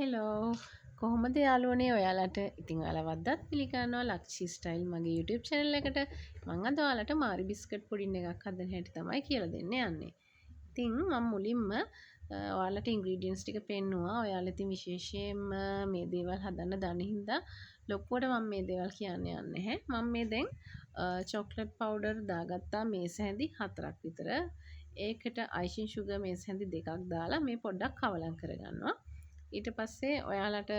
Hello කොහොමද යාළුවනේ ඔයාලට ඉතින් ඔයාලා වද්දත් පිළිගන්නවා ලක්ෂි ස්ටයිල් මගේ YouTube channel එකට මම අද ඔයාලට මාරි බිස්කට් පුඩින් එකක් හදන හැටි තමයි කියලා දෙන්න යන්නේ. ඉතින් මම මුලින්ම ඔයාලට ඉන්ග්‍රීඩියන්ට්ස් ටික පෙන්නුවා. ඔයාලා ඉතින් විශේෂයෙන්ම මේ දේවල් හදන්න දන්න හින්දා ලොකුවට මම මේ දේවල් කියන්න යන්නේ නැහැ. මම මේ දැන් චොක්ලට් පවුඩර් දාගත්තා මේස හැඳි 4ක් විතර. ඒකට අයිසිං සුගර් මේස හැඳි 2ක් දාලා මේ පොඩ්ඩක් කවලම් කරගන්නවා. ඊට පස්සේ ඔයාලට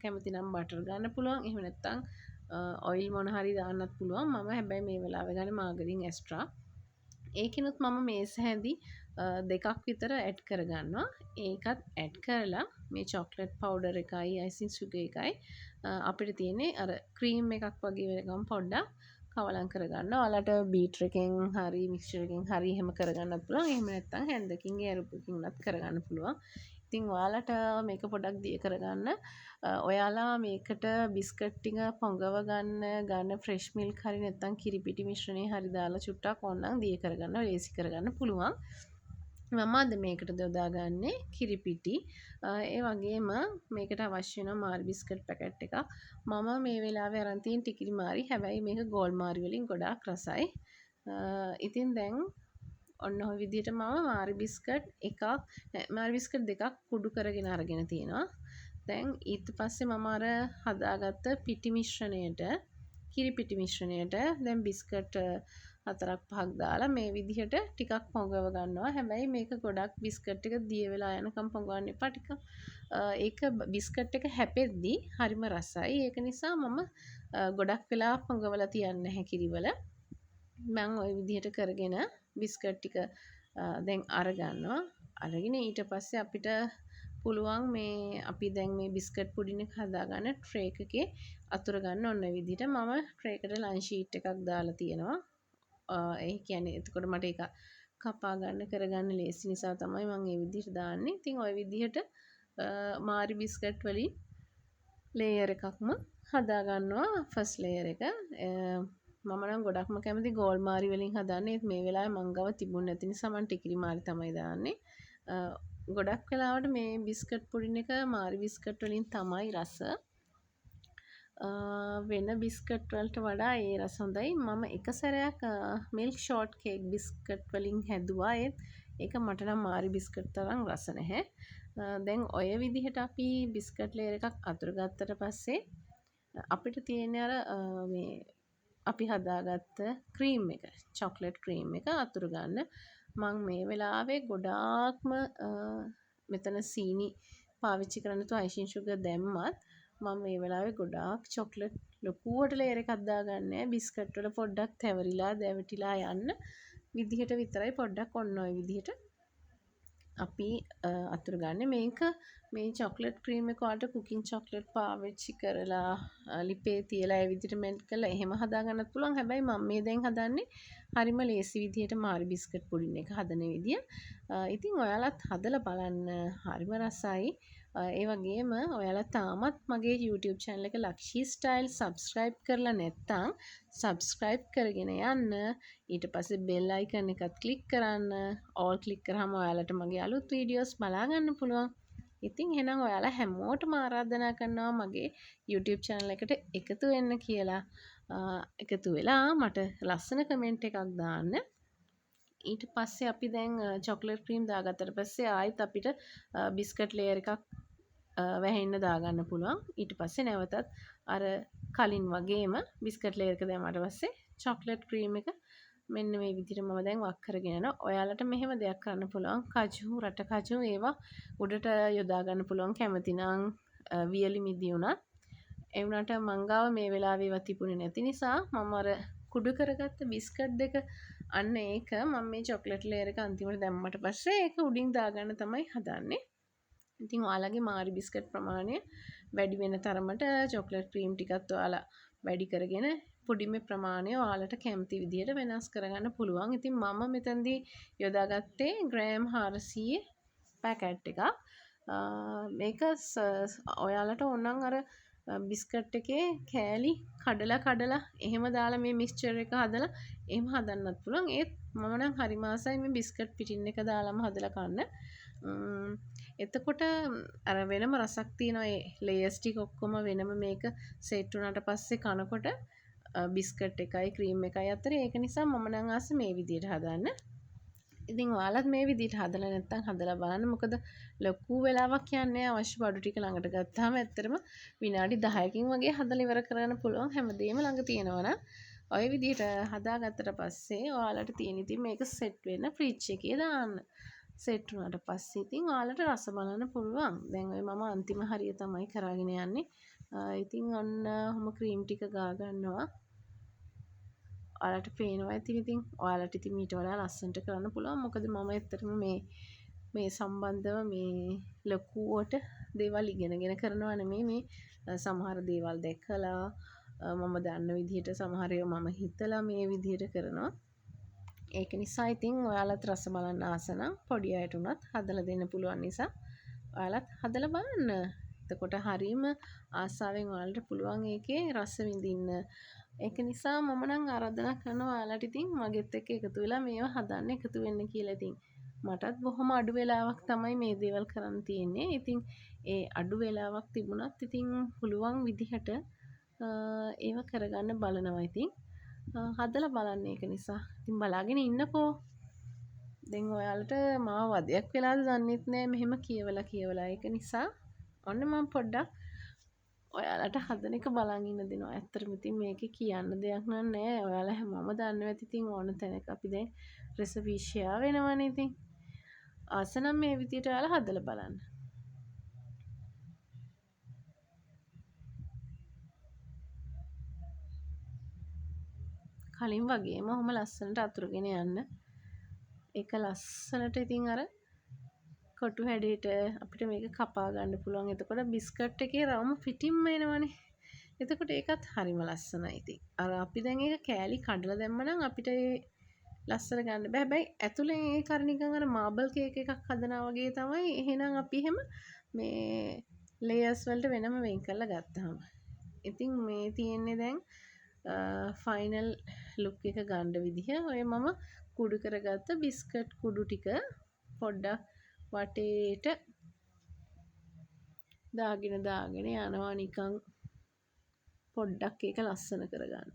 කැමති නම් බටර් ගන්න පුළුවන්. එහෙම නැත්නම් ඔයිල් මොන හරි දාන්නත් පුළුවන්. මම හැබැයි මේ වෙලාවේ ගන්න මාගරින් එක්ස්ට්‍රා. ඒකිනුත් මම මේස හැඳි 2ක් විතර ඇඩ් කරගන්නවා. ඒකත් ඇඩ් කරලා මේ චොක්ලට් පවුඩර් එකයි අයිසිං සුගර් එකයි අපිට තියෙන්නේ අර ක්‍රීම් එකක් වගේ වෙනකම් පොඩ්ඩක් කවලම් කරගන්න. ඔයාලට බීටර් එකෙන් හරි මික්ස්චර් එකෙන් හරි එහෙම කරගන්නත් පුළුවන්. එහෙම නැත්නම් හැන්දකින් ඇරුපකින් උනත් කරගන්න පුළුවන්. ඉතින් ඔයාලට මේක පොඩක් දිය කරගන්න ඔයාලා මේකට බිස්කට් ටික පොඟව ගන්න ෆ්‍රෙෂ් මිල්ක් හරි නැත්නම් කිරි පිටි මිශ්‍රණය හරි දාලා චුට්ටක් ඕනනම් දිය කරගන්න ලේසි කරගන්න පුළුවන්. මම අද මේකට යොදාගන්නේ කිරි පිටි. ඒ වගේම මේකට අවශ්‍ය වෙන මාරි බිස්කට් පැකට් එකක්. මම මේ වෙලාවේ අරන් තියෙන ටිකිරි මාරි. හැබැයි මේක ගෝල් මාරි වලින් ගොඩාක් රසයි. ඉතින් දැන් ඔන්න ඔය විදිහට මම මාරි බිස්කට් දෙකක් කුඩු කරගෙන අරගෙන තියෙනවා. දැන් ඊට පස්සේ මම අර හදාගත්ත පිටි මිශ්‍රණයට කිරි පිටි මිශ්‍රණයට දැන් බිස්කට් 4-5ක් දාලා මේ විදිහට ටිකක් පොඟව ගන්නවා. හැබැයි මේක ගොඩක් බිස්කට් එක දිය වෙලා යනකම් පොඟවන්න එපා ටික. ඒක බිස්කට් එක හැපෙද්දී හරිම රසයි. ඒක නිසා මම ගොඩක් වෙලා පොඟවලා තියන්නේ නැහැ කිරිවල. මම ওই විදිහට කරගෙන බිස්කට් ටික දැන් අරගන්නවා. අරගෙන ඊට පස්සේ අපිට පුළුවන් මේ අපි දැන් මේ බිස්කට් පුඩින් එක හදාගන්න ට්‍රේ එකේ අතුර ගන්න ඔන්න ඔය විදිහට මම ට්‍රේ එකට ලන්ච් ෂීට් එකක් දාලා තියෙනවා. ඒ කියන්නේ එතකොට මට ඒක කපා ගන්න කරගන්න ලේසි නිසා තමයි මම මේ විදිහට දාන්නේ. ඉතින් ওই විදිහට මාරි බිස්කට් වලින් ලේයර් එකක්ම හදා ගන්නවා ෆස්ට් ලේයර් එක. මම නම් ගොඩක්ම කැමති ගෝල් මාරි වලින් හදන්නේ. මේ වෙලාවේ මං ගාව තිබුණ නැති නිසා මම ටිකිරි මාරි තමයි දාන්නේ. ගොඩක් වෙලාවට මේ බිස්කට් පුඩින් එක මාරි බිස්කට් වලින් තමයි රස. වෙන බිස්කට් වලට වඩා ඒ රස හොඳයි. මම එක සැරයක් මිල්ක් ෂෝට් කේක් බිස්කට් වලින් හැදුවා. ඒක මට නම් මාරි බිස්කට් තරම් රස නැහැ. දැන් ඔය විදිහට අපි බිස්කට් ලේයර් එකක් අතුරු ගත්තට පස්සේ අපිට තියෙන අර මේ අපි හදාගත්ත ක්‍රීම් එක චොක්ලට් ක්‍රීම් එක අතුරු ගන්න. මම මේ වෙලාවේ ගොඩාක්ම මෙතන සීනි පාවිච්චි කරන්න තු අයිසිං සුගර් දැම්මත් මම මේ වෙලාවේ ගොඩාක් චොක්ලට් ලොකුවට ලේයර් එකක් දාගන්නේ. බිස්කට් වල පොඩ්ඩක් තැවරිලා දැවටිලා යන්න විදිහට විතරයි පොඩ්ඩක් ඔන්න ඔය විදිහට අපි අතුරු ගන්න. මේක මේ චොක්ලට් ක්‍රීම් එක වලට කුකින් චොක්ලට් පාවිච්චි කරලා ලිපේ තියලා ඒ විදිහට මෙල්ට් කරලා එහෙම හදාගන්නත් පුළුවන්. හැබැයි මම මේ දැන් හදන්නේ හරිම ලේසි විදිහට මාරි බිස්කට් පුඩින් එක හදන විදිය. ඉතින් ඔයාලත් හදලා බලන්න හරිම රසයි. ඒ වගේම ඔයාලා තාමත් මගේ YouTube channel එක ලක්ෂී ස්ටයිල් subscribe කරලා නැත්නම් subscribe කරගෙන යන්න. ඊට පස්සේ bell icon එකත් click කරන්න. all click කරාම ඔයාලට මගේ අලුත් videos බලා ගන්න පුළුවන්. ඉතින් එහෙනම් ඔයාලා හැමෝටම ආරාධනා කරනවා මගේ YouTube channel එකට එකතු වෙන්න කියලා. එකතු වෙලා මට ලස්සන කමෙන්ට් එකක් දාන්න. ඊට පස්සේ අපි දැන් චොක්ලට් ක්‍රීම් දාගත්තට පස්සේ ආයෙත් අපිට බිස්කට් ලේයර් එකක් වැහෙන්න දාගන්න පුළුවන්. ඊට පස්සේ නැවතත් අර කලින් වගේම බිස්කට් ලේයර් එක දැම්මට පස්සේ චොක්ලට් ක්‍රීම් එක මෙන්න මේ විදිහට මම දැන් වක් කරගෙන යනවා. ඔයාලට මෙහෙම දෙයක් කරන්න පුළුවන්. කජු රට කජු ඒවා උඩට යොදා ගන්න පුළුවන් කැමති නම් වියලි මිදි උනත්. ඒ වුණාට මං ගාව මේ වෙලාවේ ඒවා තිබුණේ නැති නිසා මම අර කුඩු කරගත්ත බිස්කට් දෙක අන්න ඒක මම මේ චොක්ලට් ලේයර් එක අන්තිමට දැම්මට පස්සේ ඒක උඩින් දාගන්න තමයි හදන්නේ. ඉතින් ඔයාලගේ මාරි බිස්කට් ප්‍රමාණය වැඩි වෙන තරමට චොක්ලට් ක්‍රීම් ටිකත් ඔයාලා වැඩි කරගෙන පොඩිම ප්‍රමාණය ඔයාලට කැමති විදිහට වෙනස් කරගන්න පුළුවන්. ඉතින් මම මෙතනදී යොදාගත්තේ ග්‍රෑම් 400 පැකට් එකක්. මේක ඔයාලට ඕනනම් අර බිස්කට් එකේ කෑලි කඩලා එහෙම දාලා මේ මික්ස්චර් එක හදලා එහෙම හදන්නත් පුළුවන්. ඒත් මම නම් හරි මාසයි මේ බිස්කට් පිටින් එක දාලාම හදලා කන්න. එතකොට අර වෙනම රසක් තියෙනවා ඒ ලේයර්ස් ටික ඔක්කොම වෙනම මේක සෙට් වුණාට පස්සේ කනකොට බිස්කට් එකයි ක්‍රීම් එකයි අතර ඒක නිසා මම නම් ආසේ මේ විදිහට හදන්න. ඉතින් ඔයාලත් මේ විදිහට හදලා නැත්නම් හදලා බලන්න. මොකද ලොකු වෙලාවක් යන්නේ අවශ්‍ය බඩු ටික ළඟට ගත්තාම ඇත්තටම විනාඩි 10කින් වගේ හදලා ඉවර කරන්න පුළුවන් හැමදේම ළඟ තියෙනවා නම්. ඔය විදිහට හදාගත්තට පස්සේ ඔයාලට තියෙන ඉතින් මේක සෙට් වෙන්න ෆ්‍රිජ් එකේ දාන්න. සෙට් වුණාට පස්සේ ඉතින් ඔයාලට රස බලන්න පුළුවන්. දැන් ඔය මම අන්තිම හරිය තමයි කරගෙන යන්නේ. ඉතින් ඔන්න ඔහොම ක්‍රීම් ටික ගා ගන්නවා. ඔයාලට පේනවා ඇතින් ඉතින් ඔයාලට ඉතින් මීට වඩා ලස්සනට කරන්න පුළුවන්. මොකද මම ඇත්තටම මේ සම්බන්ධව මේ ලොකුවට දේවල් ඉගෙනගෙන කරනවා නෙමෙයි මේ සමහර දේවල් දැකලා මම දන්න විදිහට සමහර ඒවා මම හිතලා මේ විදිහට කරනවා. ඒක නිසා ඉතින් ඔයාලත් රස බලන්න ආස නම් පොඩි අයට උනත් හදලා දෙන්න පුළුවන් නිසා ඔයාලත් හදලා බලන්න. එතකොට හරීම ආසාවෙන් ඔයාලට පුළුවන් ඒකේ රස විඳින්න. ඒක නිසා මම නම් ආරාධනා කරනවා ඔයාලට ඉතින් මගෙත් එක්ක එකතු වෙලා මේවා හදන්න එකතු වෙන්න කියලා. ඉතින් මටත් බොහොම අඩු වෙලාවක් තමයි මේ දේවල් කරන්න තියෙන්නේ. ඉතින් ඒ අඩු වෙලාවක් තිබුණත් ඉතින් පුළුවන් විදිහට ඒව කරගන්න බලනවා. ඉතින් හදලා බලන්න ඒක නිසා. ඉතින් බලාගෙන ඉන්නකෝ. දැන් ඔයාලට මාව වදයක් වෙලාද දන්නෙත් නෑ මෙහෙම කියවලා ඒක නිසා ඔන්න මම පොඩ්ඩක් ඔයාලට හදන එක බලන් ඉන්න දෙනවා. ඇත්තටම ඉතින් මේකේ කියන්න දෙයක් නෑ. ඔයාලා හැමෝම දන්නවා ඇති ඉතින් ඕන තැනක අපි දැන් රෙසිපි ෂෙයා වෙනවනේ ඉතින්. ආස නම් මේ විදිහට ඔයාලා හදලා බලන්න. කලින් වගේම ඔහොම ලස්සනට අතුරුගෙන යන්න. ඒක ලස්සනට ඉතින් අර කොටු හැඩයට අපිට මේක කපා ගන්න පුළුවන්. එතකොට බිස්කට් එකේ රවුම පිටින්ම එනවනේ. එතකොට ඒකත් හරිම ලස්සනයි ඉතින්. අර අපි දැන් ඒක කෑලි කඩලා දැම්මනම් අපිට ඒ ලස්සන ගන්න බෑ. හැබැයි ඇතුලේ ඒක අර නිකන් අර මාබල් කේක් එකක් හදනවා වගේ තමයි. එහෙනම් අපි එහෙම මේ ලේයර්ස් වලට වෙනම වෙන් කරලා ගත්තාම. ඉතින් මේ තියෙන්නේ දැන් ෆයිනල් ලුක් එක ගන්න විදිහ. ඔය මම කුඩු කරගත්ත බිස්කට් කුඩු ටික පොඩ්ඩක් වටේට දාගෙන යනවා නිකන් පොඩ්ඩක් ඒක ලස්සන කරගන්න.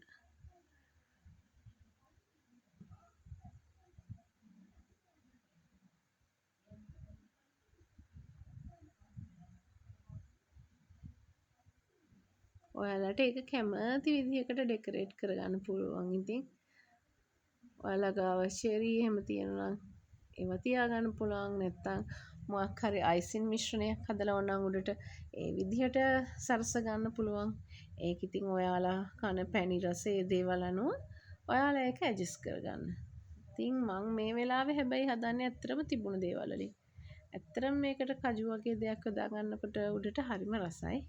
ඔයාලට ඒක කැමති විදිහකට ඩෙකොරේට් කරගන්න පුළුවන්. ඉතින් ඔයාලා ගාව චෙරි එහෙම තියෙනවා නම් ඒව තියාගන්න පුළුවන්. නැත්තම් මොකක් හරි අයිසින් මිශ්‍රණයක් හදලා ඕනනම් උඩට ඒ විදිහට සරස ගන්න පුළුවන්. ඒක ඉතින් ඔයාලා කන පැණි රස ඒ දේවල් අනුව ඔයාලා ඒක ඇඩ්ජස්ට් කරගන්න. ඉතින් මම මේ වෙලාවේ හැබැයි හදන්නේ ඇත්තටම තිබුණ දේවල් වලින්. ඇත්තටම මේකට කජු වගේ දෙයක් යොදා ගන්නකොට උඩට හරිම රසයි.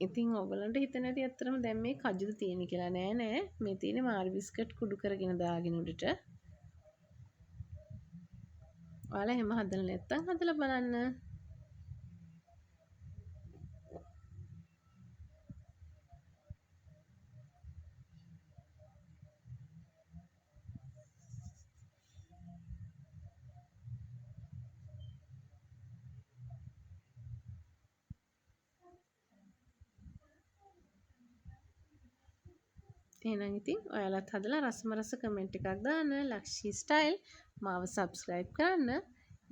ඉතින් ඔයගලන්ට හිතෙන ඇති ඇත්තටම දැන් මේ කජුද තියෙන්නේ කියලා. නෑ මේ තියෙන්නේ මාරි බිස්කට් කුඩු කරගෙන දාගෙන උඩට. ඔයාලා එහෙම හදලා නැත්තම් හදලා බලන්න. එහෙනම් ඉතින් ඔයාලත් හදලා රසමරස කමෙන්ට් එකක් දාන්න. ලක්ෂී ස්ටයිල් මාව සබ්ස්ක්‍රයිබ් කරන්න.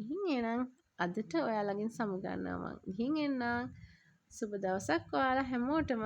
ඉතින් එහෙනම් අදට ඔයාලගෙන් සමු ගන්නවා මං. ගිහින් එන්නම්. සුබ දවසක් ඔයාලා හැමෝටම.